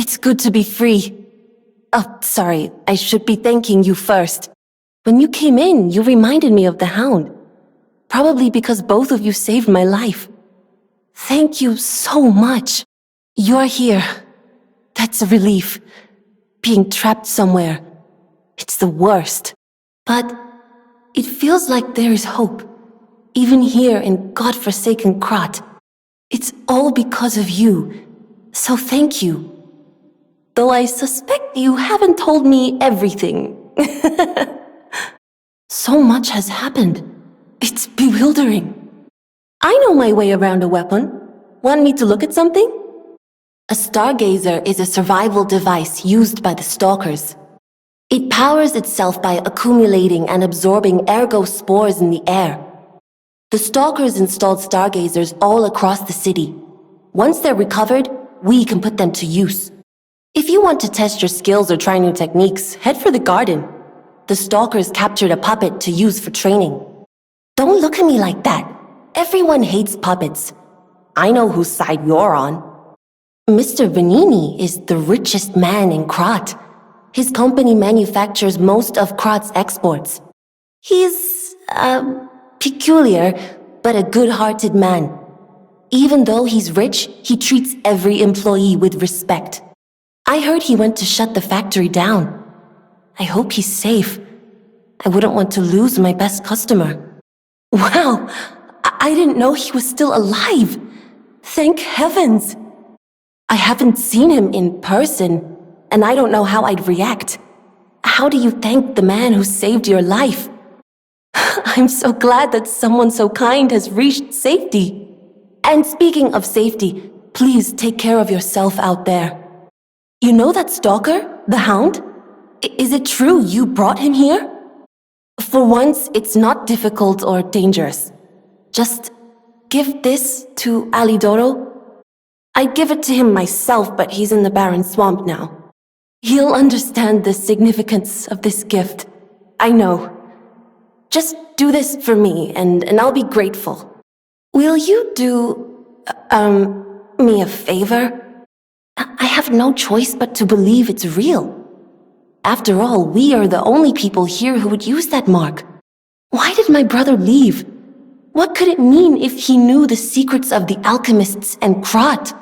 It's good to be free. Oh, sorry, I should be thanking you first. When you came in, you reminded me of the hound. Probably because both of you saved my life. Thank you so much. You're here. That's a relief. Being trapped somewhere. It's the worst. But it feels like there is hope. Even here in godforsaken Krat. It's all because of you. So thank you. Though I suspect you haven't told me everything. So much has happened. It's bewildering. I know my way around a weapon. Want me to look at something? A stargazer is a survival device used by the stalkers. It powers itself by accumulating and absorbing ergo spores in the air. The stalkers installed stargazers all across the city. Once they're recovered, we can put them to use. If you want to test your skills or try new techniques, head for the garden. The stalkers captured a puppet to use for training. Don't look at me like that. Everyone hates puppets. I know whose side you're on. Mr. Vanini is the richest man in Krat. His company manufactures most of Krat's exports. He's, peculiar, but a good-hearted man. Even though he's rich, he treats every employee with respect. I heard he went to shut the factory down. I hope he's safe. I wouldn't want to lose my best customer. Wow, I didn't know he was still alive. Thank heavens. I haven't seen him in person, and I don't know how I'd react. How do you thank the man who saved your life? I'm so glad that someone so kind has reached safety. And speaking of safety, please take care of yourself out there. You know that stalker, the hound? Is it true you brought him here? For once, it's not difficult or dangerous. Just give this to Alidoro. I'd give it to him myself, but he's in the barren swamp now. He'll understand the significance of this gift. I know. Just do this for me, and I'll be grateful. Will you do, me a favor? I have no choice but to believe it's real. After all, we are the only people here who would use that mark. Why did my brother leave? What could it mean if he knew the secrets of the alchemists and Krat?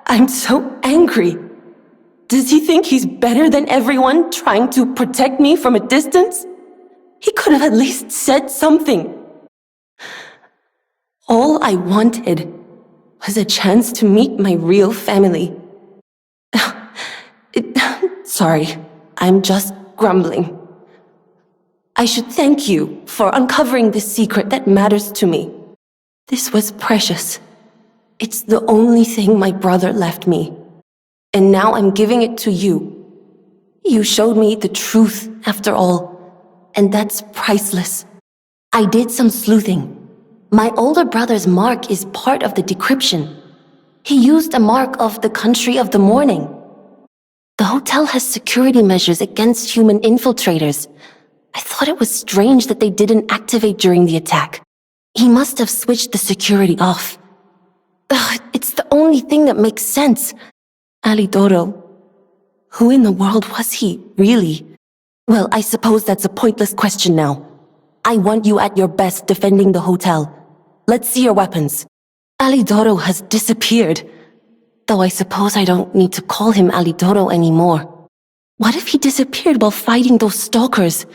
I'm so angry. Does he think he's better than everyone, trying to protect me from a distance? He could have at least said something. All I wanted was a chance to meet my real family. Sorry, I'm just grumbling. I should thank you for uncovering this secret that matters to me. This was precious. It's the only thing my brother left me. And now I'm giving it to you. You showed me the truth after all, and that's priceless. I did some sleuthing. My older brother's mark is part of the decryption. He used a mark of the country of the morning. The hotel has security measures against human infiltrators. I thought it was strange that they didn't activate during the attack. He must have switched the security off. It's the only thing that makes sense. Alidoro. Who in the world was he, really? Well, I suppose that's a pointless question now. I want you at your best defending the hotel. Let's see your weapons. Alidoro has disappeared. Though I suppose I don't need to call him Alidoro anymore. What if he disappeared while fighting those stalkers?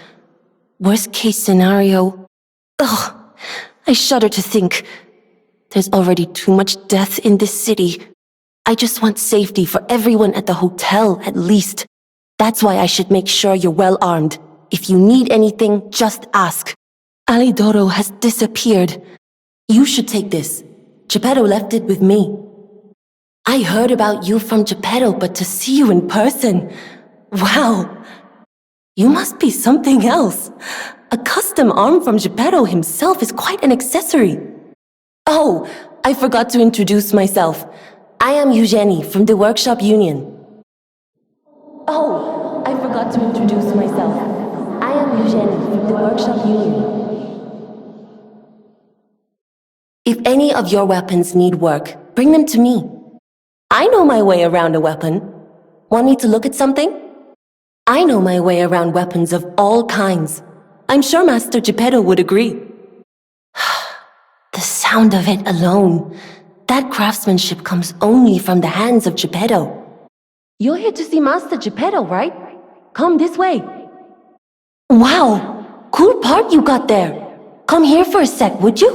Worst case scenario. Ugh, I shudder to think. There's already too much death in this city. I just want safety for everyone at the hotel, at least. That's why I should make sure you're well armed. If you need anything, just ask. Alidoro has disappeared. You should take this. Geppetto left it with me. I heard about you from Geppetto, but to see you in person... Wow! You must be something else. A custom arm from Geppetto himself is quite an accessory. Oh, I forgot to introduce myself. I am Eugenie from the Workshop Union. Oh, I forgot to introduce myself. I am Eugenie from the Workshop Union. If any of your weapons need work, bring them to me. I know my way around a weapon. Want me to look at something? I know my way around weapons of all kinds. I'm sure Master Geppetto would agree. The sound of it alone. That craftsmanship comes only from the hands of Geppetto. You're here to see Master Geppetto, right? Come this way. Wow, cool part you got there. Come here for a sec, would you?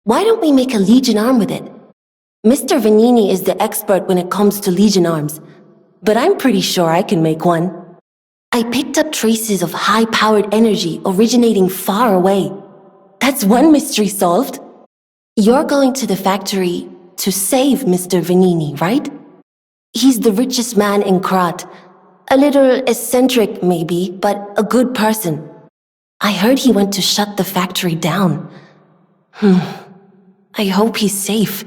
Why don't we make a Legion arm with it? Mr. Vanini is the expert when it comes to Legion arms, but I'm pretty sure I can make one. I picked up traces of high-powered energy originating far away. That's one mystery solved. You're going to the factory to save Mr. Vanini, right? He's the richest man in Krat. A little eccentric, maybe, but a good person. I heard he went to shut the factory down. I hope he's safe.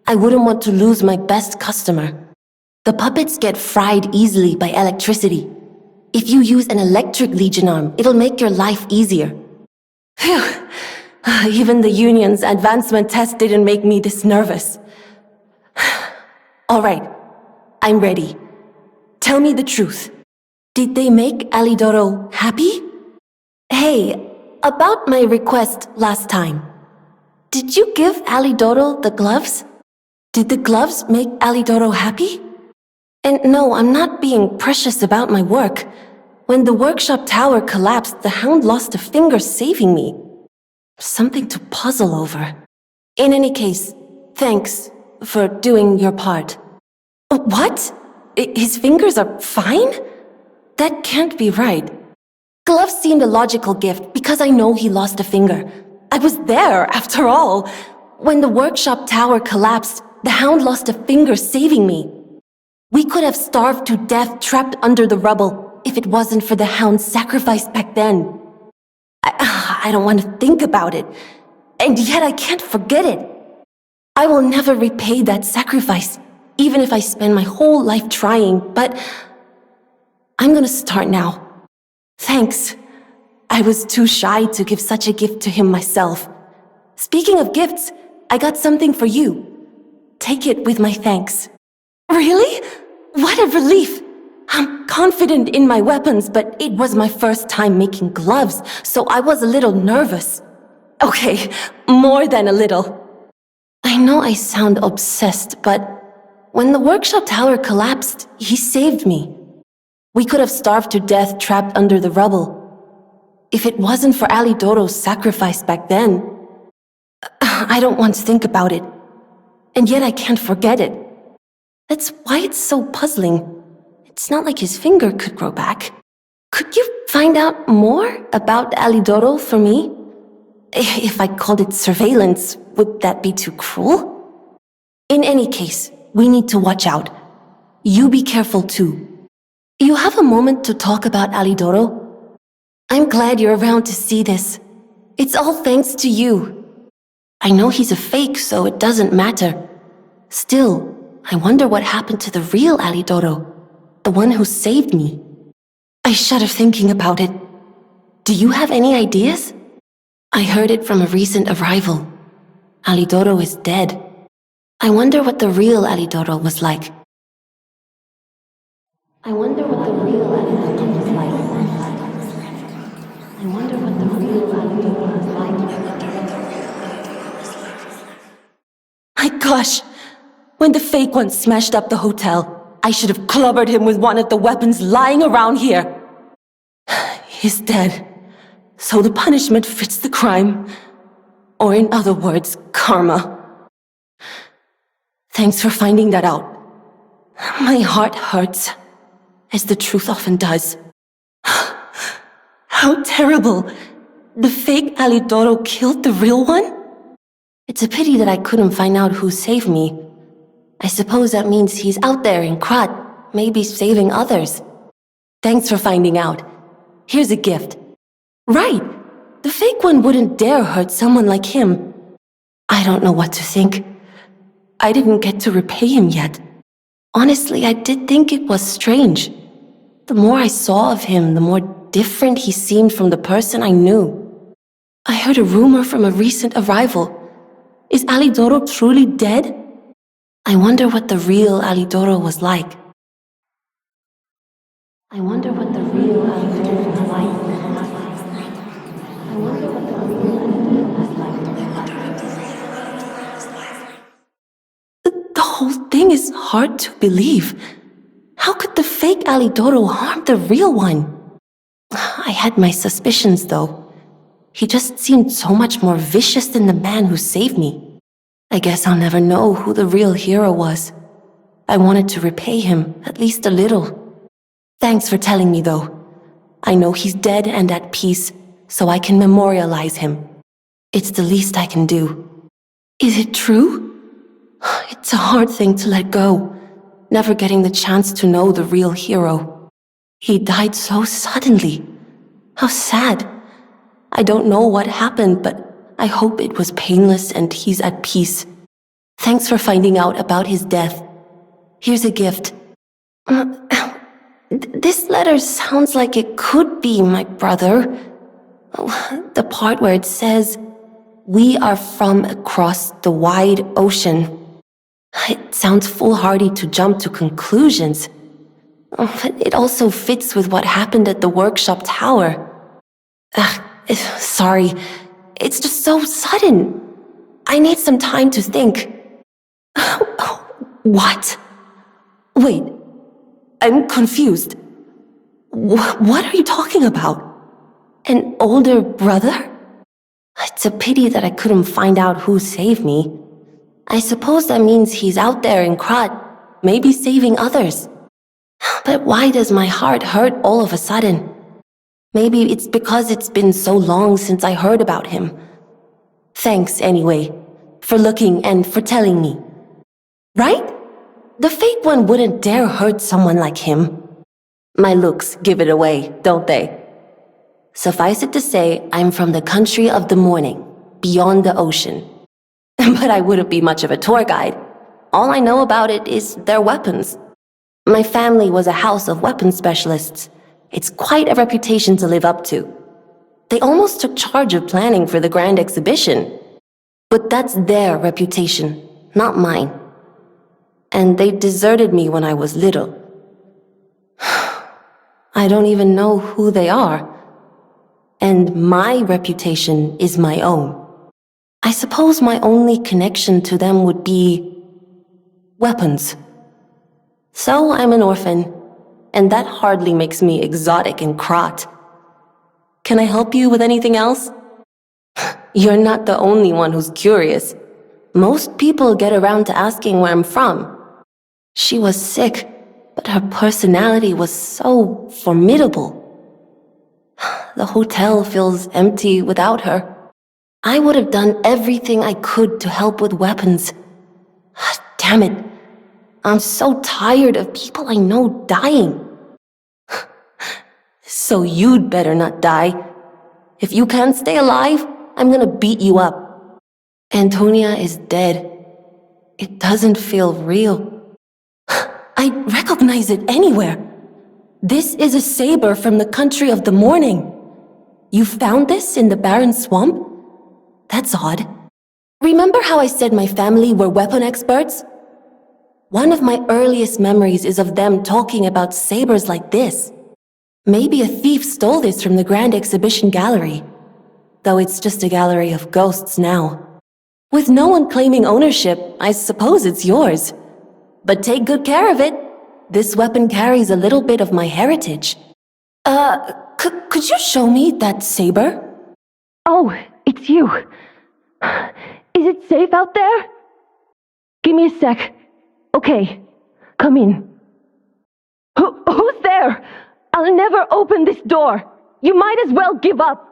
I wouldn't want to lose my best customer. The puppets get fried easily by electricity. If you use an electric Legion arm, it'll make your life easier. Phew! Even the Union's advancement test didn't make me this nervous. All right, I'm ready. Tell me the truth. Did they make Alidoro happy? Hey, about my request last time. Did you give Alidoro the gloves? Did the gloves make Alidoro happy? And no, I'm not being precious about my work. When the workshop tower collapsed, the hound lost a finger saving me. Something to puzzle over. In any case, thanks for doing your part. What? His fingers are fine? That can't be right. Gloves seemed a logical gift because I know he lost a finger. I was there, after all. When the workshop tower collapsed, the hound lost a finger saving me. We could have starved to death trapped under the rubble if it wasn't for the hound's sacrifice back then. I don't want to think about it, and yet I can't forget it. I will never repay that sacrifice, even if I spend my whole life trying, but I'm gonna start now. Thanks. I was too shy to give such a gift to him myself. Speaking of gifts, I got something for you. Take it with my thanks. Really? What a relief! I'm confident in my weapons, but it was my first time making gloves, so I was a little nervous. Okay, more than a little. I know I sound obsessed, but when the workshop tower collapsed, he saved me. We could have starved to death trapped under the rubble. If it wasn't for Alidoro's sacrifice back then, I don't want to think about it. And yet I can't forget it. That's why it's so puzzling. It's not like his finger could grow back. Could you find out more about Alidoro for me? If I called it surveillance, would that be too cruel? In any case, we need to watch out. You be careful too. You have a moment to talk about Alidoro? I'm glad you're around to see this. It's all thanks to you. I know he's a fake, so it doesn't matter. Still, I wonder what happened to the real Alidoro, the one who saved me. I shudder thinking about it. Do you have any ideas? I heard it from a recent arrival. Alidoro is dead. I wonder what the real Alidoro was like. I wonder what the real Alidoro was like. I wonder what the real Alidoro was like. My gosh! When the fake one smashed up the hotel, I should have clobbered him with one of the weapons lying around here. He's dead. So the punishment fits the crime. Or in other words, karma. Thanks for finding that out. My heart hurts, as the truth often does. How terrible! The fake Alidoro killed the real one? It's a pity that I couldn't find out who saved me. I suppose that means he's out there in Krat, maybe saving others. Thanks for finding out. Here's a gift. Right! The fake one wouldn't dare hurt someone like him. I don't know what to think. I didn't get to repay him yet. Honestly, I did think it was strange. The more I saw of him, the more different he seemed from the person I knew. I heard a rumor from a recent arrival. Is Alidoro truly dead? I wonder what the real alidoro was like. I wonder what the real alidoro was like. I wonder what the real alidoro was like. The whole thing is hard to believe. How could the fake alidoro harm the real one? I had my suspicions, though. He just seemed so much more vicious than the man who saved me. I guess I'll never know who the real hero was. I wanted to repay him, at least a little. Thanks for telling me, though. I know he's dead and at peace, so I can memorialize him. It's the least I can do. Is it true? It's a hard thing to let go, never getting the chance to know the real hero. He died so suddenly. How sad. I don't know what happened, but I hope it was painless and he's at peace. Thanks for finding out about his death. Here's a gift. This letter sounds like it could be my brother. The part where it says, "We are from across the wide ocean." It sounds foolhardy to jump to conclusions. But it also fits with what happened at the workshop tower. Sorry, it's just so sudden. I need some time to think. What? Wait, I'm confused. What are you talking about? An older brother? It's a pity that I couldn't find out who saved me. I suppose that means he's out there in Krat, maybe saving others. But why does my heart hurt all of a sudden? Maybe it's because it's been so long since I heard about him. Thanks, anyway, for looking and for telling me. Right? The fake one wouldn't dare hurt someone like him. My looks give it away, don't they? Suffice it to say, I'm from the country of the morning, beyond the ocean. But I wouldn't be much of a tour guide. All I know about it is their weapons. My family was a house of weapons specialists. It's quite a reputation to live up to. They almost took charge of planning for the grand exhibition. But that's their reputation, not mine. And they deserted me when I was little. I don't even know who they are. And my reputation is my own. I suppose my only connection to them would be weapons. So I'm an orphan, and that hardly makes me exotic in Krat. Can I help you with anything else? You're not the only one who's curious. Most people get around to asking where I'm from. She was sick, but her personality was so formidable. The hotel feels empty without her. I would have done everything I could to help with weapons. Damn it. I'm so tired of people I know dying. So you'd better not die. If you can't stay alive, I'm gonna beat you up. Antonia is dead. It doesn't feel real. I recognize it anywhere. This is a saber from the country of the morning. You found this in the barren swamp? That's odd. Remember how I said my family were weapon experts? One of my earliest memories is of them talking about sabers like this. Maybe a thief stole this from the Grand Exhibition Gallery. Though it's just a gallery of ghosts now. With no one claiming ownership, I suppose it's yours. But take good care of it. This weapon carries a little bit of my heritage. Could you show me that saber? Oh, it's you. Is it safe out there? Give me a sec. Okay, come in. Who's there? I'll never open this door. You might as well give up.